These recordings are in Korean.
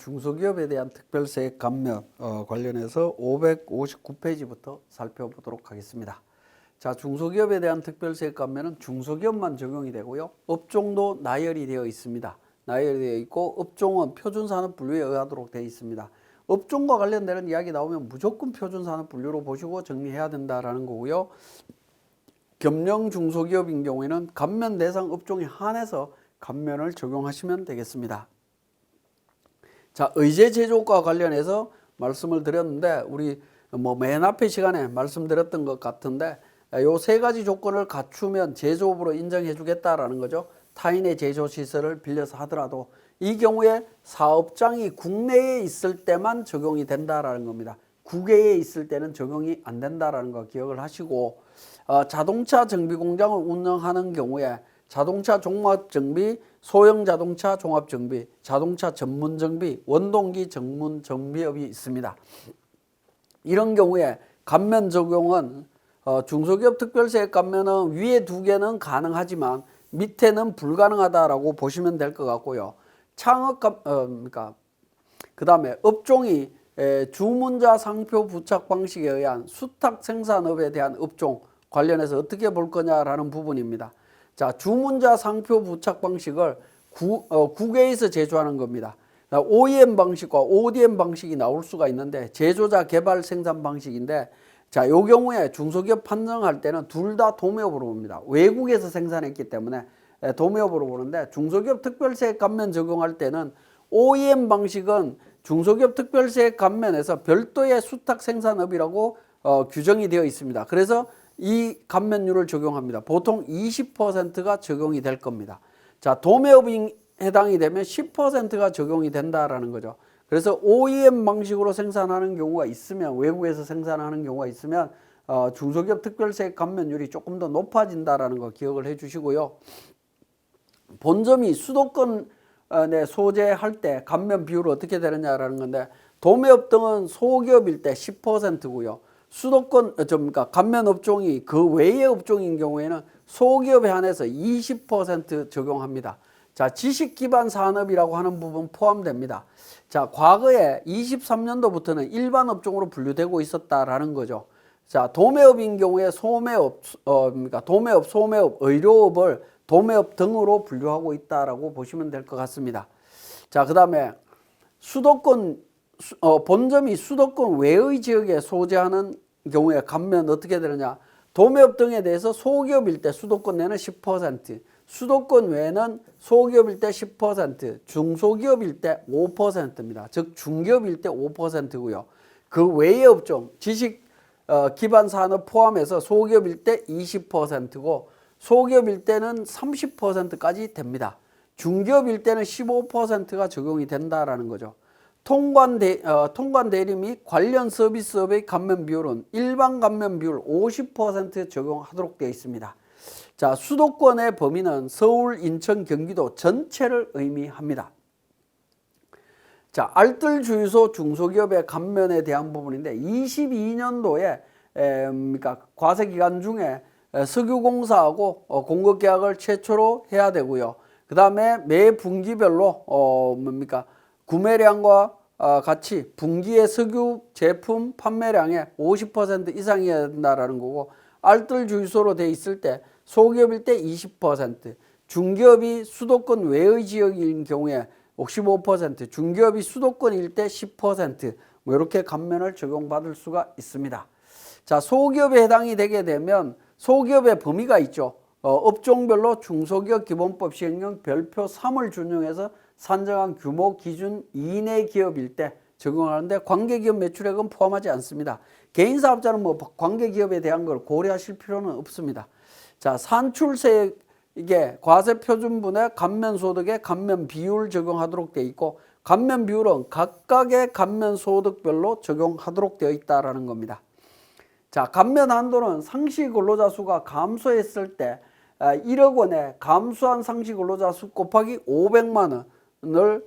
중소기업에 대한 특별세액 감면 관련해서 559페이지부터 살펴보도록 하겠습니다. 자, 중소기업에 대한 특별세액 감면은 중소기업만 적용이 되고요. 업종도 나열이 되어 있습니다. 나열이 되어 있고 업종은 표준산업분류에 의하도록 되어 있습니다. 업종과 관련되는 이야기 나오면 무조건 표준산업분류로 보시고 정리해야 된다라는 거고요. 겸용 중소기업인 경우에는 감면 대상 업종에 한해서 감면을 적용하시면 되겠습니다. 자, 의제 제조과 관련해서 말씀을 드렸는데 우리 맨 앞에 시간에 말씀드렸던 것 같은데 요 세 가지 조건을 갖추면 제조업으로 인정해 주겠다라는 거죠. 타인의 제조 시설을 빌려서 하더라도 이 경우에 사업장이 국내에 있을 때만 적용이 된다라는 겁니다. 국외에 있을 때는 적용이 안 된다라는 거 기억을 하시고 자동차 정비 공장을 운영하는 경우에 자동차 종합정비, 소형 자동차 종합정비, 자동차 전문정비, 원동기 전문정비업이 있습니다. 이런 경우에 감면 적용은 중소기업 특별세액 감면은 위에 두 개는 가능하지만 밑에는 불가능하다라고 보시면 될 것 같고요. 그 다음에 업종이 주문자 상표 부착 방식에 의한 수탁 생산업에 대한 업종 관련해서 어떻게 볼 거냐라는 부분입니다. 자, 주문자 상표 부착 방식을 국외에서 제조하는 겁니다. OEM 방식과 ODM 방식이 나올 수가 있는데 제조자 개발 생산 방식인데 자, 요 경우에 중소기업 판정할 때는 둘 다 도매업으로 봅니다. 외국에서 생산했기 때문에 도매업으로 보는데 중소기업 특별세액 감면 적용할 때는 OEM 방식은 중소기업 특별세액 감면에서 별도의 수탁 생산업이라고 규정이 되어 있습니다. 그래서 이 감면율을 적용합니다. 보통 20%가 적용이 될 겁니다. 자, 도매업이 해당이 되면 10%가 적용이 된다라는 거죠. 그래서 OEM 방식으로 생산하는 경우가 있으면 외국에서 생산하는 경우가 있으면 중소기업 특별세액 감면율이 조금 더 높아진다라는 거 기억을 해 주시고요. 본점이 수도권에 소재할 때 감면 비율은 어떻게 되느냐라는 건데 도매업 등은 소기업일 때 10%고요. 수도권 감면 업종이 그 외의 업종인 경우에는 소기업에 한해서 20% 적용합니다. 자, 지식 기반 산업이라고 하는 부분 포함됩니다. 자, 과거에 23년도부터는 일반 업종으로 분류되고 있었다라는 거죠. 자, 도매업인 경우에 소매업, 도매업, 소매업, 의료업을 도매업 등으로 분류하고 있다라고 보시면 될 것 같습니다. 자, 그 다음에 수도권, 본점이 수도권 외의 지역에 소재하는 경우에 감면 어떻게 되느냐. 도매업 등에 대해서 소기업일 때 수도권 내는 10%, 수도권 외에는 소기업일 때 10%, 중소기업일 때 5%입니다. 즉 중기업일 때 5%고요. 그 외의 업종, 지식 기반 산업 포함해서 소기업일 때 20%고 소기업일 때는 30%까지 됩니다. 중기업일 때는 15%가 적용이 된다라는 거죠. 통관 대리 및 관련 서비스업의 감면 비율은 일반 감면 비율 50% 적용하도록 되어 있습니다. 자, 수도권의 범위는 서울, 인천, 경기도 전체를 의미합니다. 자, 알뜰 주유소 중소기업의 감면에 대한 부분인데 22년도에 과세 기간 중에 석유공사하고 공급 계약을 최초로 해야 되고요. 그 다음에 매 분기별로 구매량과 같이 분기의 석유 제품 판매량의 50% 이상이어야 된다라는 거고 알뜰 주유소로 돼 있을 때 소기업일 때 20%, 중기업이 수도권 외의 지역인 경우에 55%, 중기업이 수도권일 때 10% 이렇게 감면을 적용받을 수가 있습니다. 자, 소기업에 해당이 되게 되면 소기업의 범위가 있죠. 업종별로 중소기업 기본법 시행령 별표 3을 준용해서 산정한 규모 기준 이내 기업일 때 적용하는데 관계기업 매출액은 포함하지 않습니다. 개인사업자는 관계기업에 대한 걸 고려하실 필요는 없습니다. 자, 산출세액의 과세표준분의 감면소득의 감면 비율 적용하도록 되어 있고 감면 비율은 각각의 감면소득별로 적용하도록 되어 있다는 겁니다. 자, 감면 한도는 상시 근로자 수가 감소했을 때 1억 원에 감소한 상시 근로자 수 곱하기 500만 원을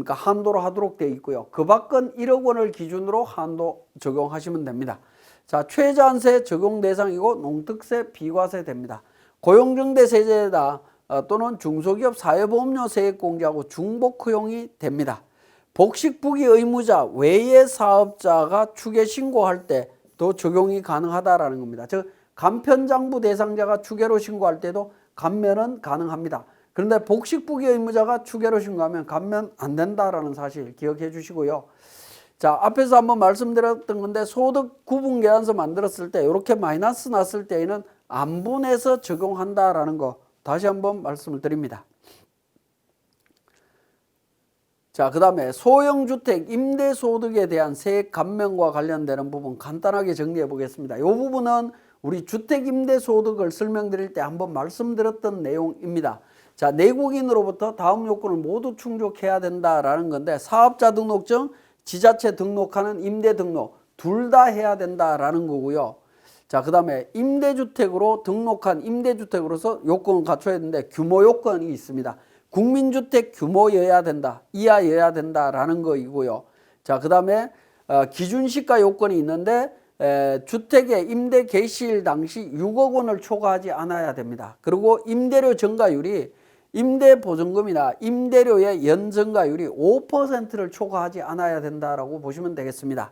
한도로 하도록 되어 있고요. 그 밖은 1억 원을 기준으로 한도 적용하시면 됩니다. 자, 최저한세 적용 대상이고 농특세 비과세 됩니다. 고용정대 세제다 또는 중소기업 사회보험료 세액 공제하고 중복 허용이 됩니다. 복식부기 의무자 외의 사업자가 추계 신고할 때도 적용이 가능하다라는 겁니다. 즉 간편장부 대상자가 추계로 신고할 때도 감면은 가능합니다. 그런데 복식부기 의무자가 추계로 신고하면 감면 안 된다라는 사실 기억해 주시고요. 자, 앞에서 한번 말씀드렸던 건데 소득 구분계산서 만들었을 때 이렇게 마이너스 났을 때에는 안분해서 적용한다라는 거 다시 한번 말씀을 드립니다. 자, 그 다음에 소형주택 임대소득에 대한 세액 감면과 관련되는 부분 간단하게 정리해 보겠습니다. 이 부분은 우리 주택임대소득을 설명드릴 때 한번 말씀드렸던 내용입니다. 자, 내국인으로부터 다음 요건을 모두 충족해야 된다라는 건데 사업자 등록증, 지자체 등록하는 임대 등록 둘 다 해야 된다라는 거고요. 자, 그 다음에 임대주택으로 등록한 임대주택으로서 요건을 갖춰야 되는데 규모 요건이 있습니다. 국민주택 규모여야 된다, 이하여야 된다라는 거이고요. 자, 그 다음에 기준시가 요건이 있는데 주택의 임대 개시일 당시 6억 원을 초과하지 않아야 됩니다. 그리고 임대료 증가율이 임대보증금이나 임대료의 연증가율이 5%를 초과하지 않아야 된다라고 보시면 되겠습니다.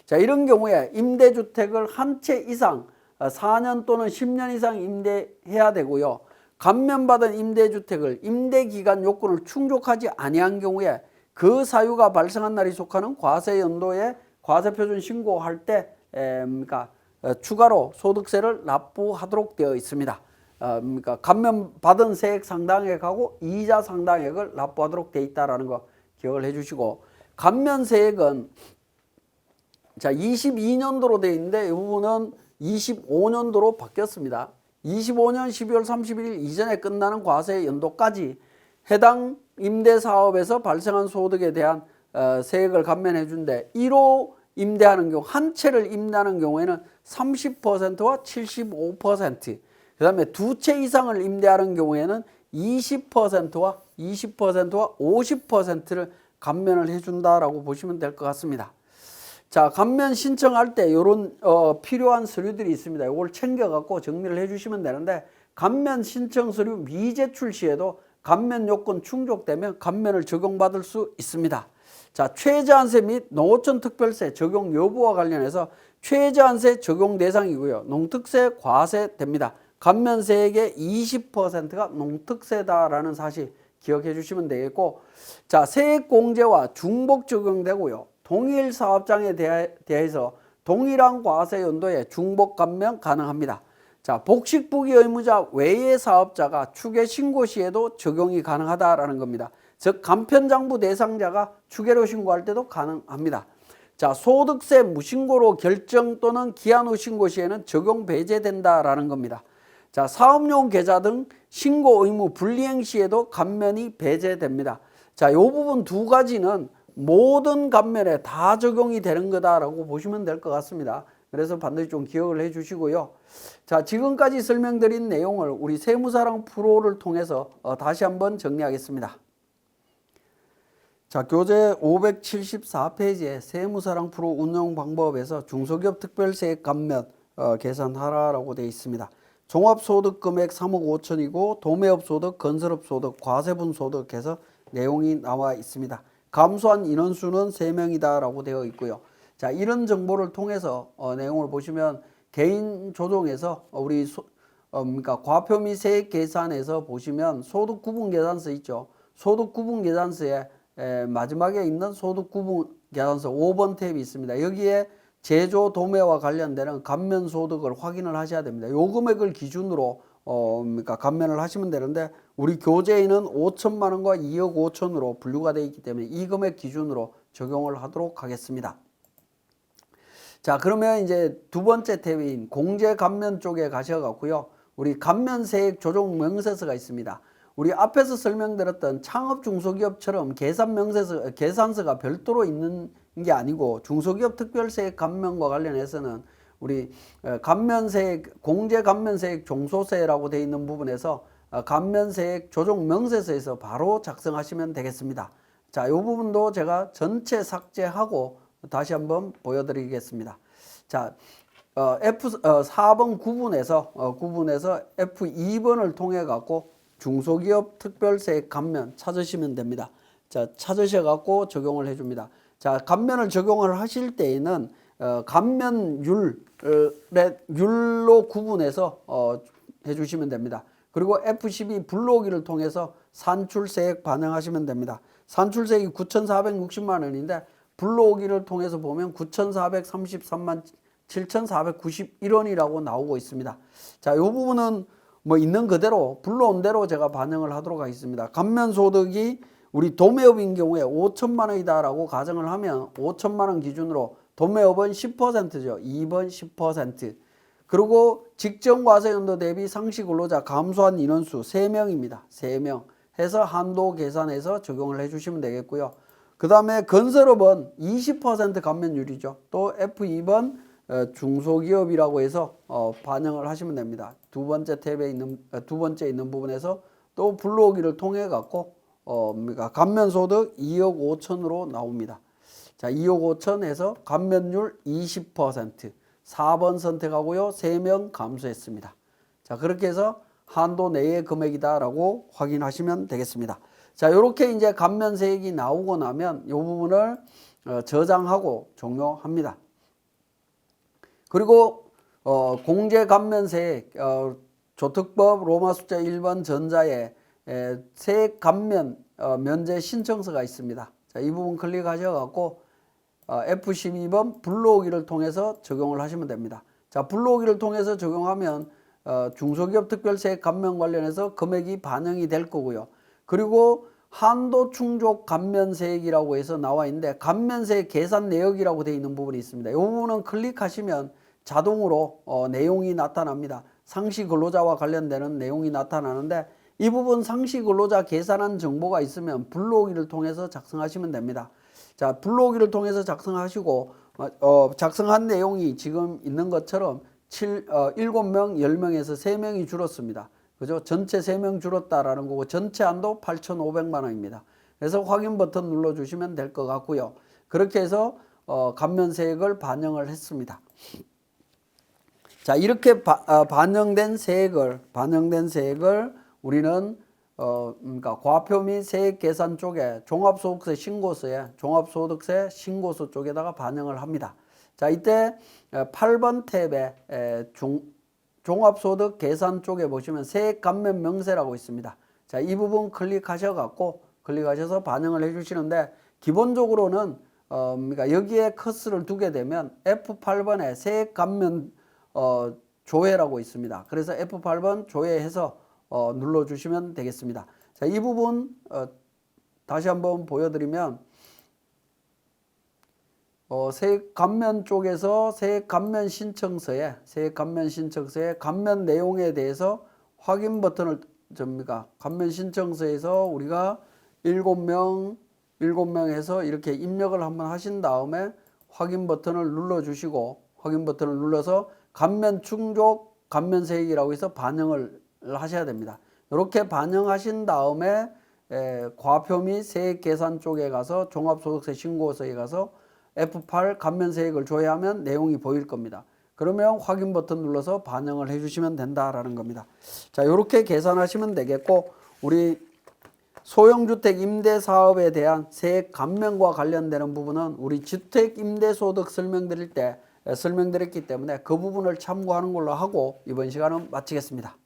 자, 이런 경우에 임대주택을 한 채 이상 4년 또는 10년 이상 임대해야 되고요. 감면받은 임대주택을 임대기간 요건을 충족하지 아니한 경우에 그 사유가 발생한 날이 속하는 과세연도에 과세표준 신고할 때 추가로 소득세를 납부하도록 되어 있습니다. 그러니까 감면받은 세액 상당액하고 이자 상당액을 납부하도록 되어 있다는 거 기억을 해주시고 감면세액은 자 22년도로 되어 있는데 이 부분은 25년도로 바뀌었습니다. 25년 12월 31일 이전에 끝나는 과세 연도까지 해당 임대사업에서 발생한 소득에 대한 세액을 감면해 준데 1호 임대하는 경우 한 채를 임대하는 경우에는 30%와 75%, 그 다음에 두 채 이상을 임대하는 경우에는 20%와 20%와 50%를 감면을 해준다라고 보시면 될 것 같습니다. 자, 감면 신청할 때 이런 필요한 서류들이 있습니다. 이걸 챙겨갖고 정리를 해주시면 되는데 감면 신청 서류 미제출 시에도 감면 요건 충족되면 감면을 적용받을 수 있습니다. 자, 최저한세 및 농어촌 특별세 적용 여부와 관련해서 최저한세 적용 대상이고요. 농특세 과세됩니다. 감면세액의 20%가 농특세다라는 사실 기억해 주시면 되겠고, 자, 세액공제와 중복 적용되고요. 동일 사업장에 대해서 동일한 과세 연도에 중복 감면 가능합니다. 자, 복식부기 의무자 외의 사업자가 추계 신고 시에도 적용이 가능하다라는 겁니다. 즉 간편장부 대상자가 추계로 신고할 때도 가능합니다. 자, 소득세 무신고로 결정 또는 기한 후 신고 시에는 적용 배제된다라는 겁니다. 자, 사업용 계좌 등 신고 의무 불이행 시에도 감면이 배제됩니다. 자, 이 부분 두 가지는 모든 감면에 다 적용이 되는 거다라고 보시면 될 것 같습니다. 그래서 반드시 좀 기억을 해 주시고요. 자, 지금까지 설명드린 내용을 우리 세무사랑 프로를 통해서 다시 한번 정리하겠습니다. 자, 교재 574페이지에 세무사랑 프로 운영 방법에서 중소기업 특별세액 감면 계산하라라고 되어 있습니다. 종합소득금액 3억 5천이고 도매업소득, 건설업소득, 과세분소득해서 내용이 나와 있습니다. 감소한 인원수는 3명이다 라고 되어 있고요. 자, 이런 정보를 통해서 내용을 보시면 개인 조정에서 우리 그러니까 과표 및 세액 계산에서 보시면 소득 구분 계산서 있죠. 소득 구분 계산서에 마지막에 있는 소득 구분 계산서 5번 탭이 있습니다. 여기에 제조 도매와 관련되는 감면 소득을 확인을 하셔야 됩니다. 요 금액을 기준으로 그러니까 감면을 하시면 되는데 우리 교재에는 5천만 원과 2억 5천으로 분류가 되어 있기 때문에 이 금액 기준으로 적용을 하도록 하겠습니다. 자, 그러면 이제 두 번째 탭인 공제 감면 쪽에 가셔갖고요. 우리 감면세액 조정 명세서가 있습니다. 우리 앞에서 설명드렸던 창업 중소기업처럼 계산서가 별도로 있는 게 아니고 중소기업 특별세액 감면과 관련해서는 우리 감면세액, 공제 감면세액 종소세라고 되어 있는 부분에서 감면세액 조정 명세서에서 바로 작성하시면 되겠습니다. 자, 이 부분도 제가 전체 삭제하고 다시 한번 보여드리겠습니다. 자, F4번 구분에서 F2번을 통해 갖고 중소기업 특별세액 감면 찾으시면 됩니다. 자, 자, 찾으셔 갖고 적용을 해줍니다. 자, 감면을 적용을 하실 때에는 감면율의 율로 구분해서 해주시면 됩니다. 그리고 F12 불러오기를 통해서 산출세액 반영하시면 됩니다. 산출세액이 9,460만 원인데 불러오기를 통해서 보면 9,433만 7,491원이라고 나오고 있습니다. 자, 이 부분은 뭐 있는 그대로 불러온 대로 제가 반영을 하도록 하겠습니다. 감면소득이 우리 도매업인 경우에 5천만 원이다라고 가정을 하면 5천만 원 기준으로 도매업은 10%죠. 2번 10%. 그리고 직전과세연도 대비 상시근로자 감소한 인원수 3명입니다. 3명 해서 한도 계산해서 적용을 해주시면 되겠고요. 그 다음에 건설업은 20% 감면율이죠. 또 F2번 중소기업이라고 해서 반영을 하시면 됩니다. 두 번째 탭에 있는 두 번째 있는 부분에서 또 불러오기를 통해 갖고 감면소득 2억 5천으로 나옵니다. 자, 2억 5천 해서 감면율 20%, 4번 선택하고요. 3명 감소했습니다. 자, 그렇게 해서 한도 내의 금액이다라고 확인하시면 되겠습니다. 자, 이렇게 이제 감면세액이 나오고 나면 이 부분을 저장하고 종료합니다. 그리고 공제감면세액 조특법 로마 숫자 1번 전자에 세액 감면 면제 신청서가 있습니다. 자, 이 부분 클릭하셔 갖고 F12번 불러오기를 통해서 적용을 하시면 됩니다. 자, 불러오기를 통해서 적용하면 중소기업 특별세액 감면 관련해서 금액이 반영이 될 거고요. 그리고 한도 충족 감면세액이라고 해서 나와 있는데 감면세액 계산 내역이라고 되어 있는 부분이 있습니다. 이 부분은 클릭하시면 자동으로 내용이 나타납니다. 상시 근로자와 관련되는 내용이 나타나는데 이 부분 상시 근로자 계산한 정보가 있으면 불러오기를 통해서 작성하시면 됩니다. 자, 불러오기를 통해서 작성하시고 작성한 내용이 지금 있는 것처럼 7명, 10명에서 3명이 줄었습니다. 그죠? 전체 3명 줄었다라는 거고 전체 한도 8,500만 원입니다. 그래서 확인 버튼 눌러주시면 될 것 같고요. 그렇게 해서 감면세액을 반영을 했습니다. 자, 이렇게 반영된 세액을 우리는 그러니까 과표 및 세액 계산 쪽에 종합소득세 신고서 쪽에다가 반영을 합니다. 자, 이때 8번 탭에 종합소득 계산 쪽에 보시면 세액 감면 명세라고 있습니다. 자, 이 부분 클릭하셔서 반영을 해주시는데 기본적으로는 그러니까 여기에 커스를 두게 되면 F8번에 세액 감면 조회라고 있습니다. 그래서 F8번 조회해서 눌러주시면 되겠습니다. 자, 이 부분 다시 한번 보여드리면 세액 감면 쪽에서 세액 감면 신청서에 감면 내용에 대해서 확인 버튼을 감면 신청서에서 우리가 7명에서 이렇게 입력을 한번 하신 다음에 확인 버튼을 눌러서 감면 충족 감면세액이라고 해서 반영을 하셔야 됩니다. 이렇게 반영하신 다음에 과표 및 세액 계산 쪽에 가서 종합소득세 신고서에 가서 F8 감면세액을 조회하면 내용이 보일 겁니다. 그러면 확인 버튼 눌러서 반영을 해주시면 된다라는 겁니다. 자, 이렇게 계산하시면 되겠고 우리 소형주택 임대사업에 대한 세액 감면과 관련되는 부분은 우리 주택임대소득 설명드릴 때 설명드렸기 때문에 그 부분을 참고하는 걸로 하고 이번 시간은 마치겠습니다.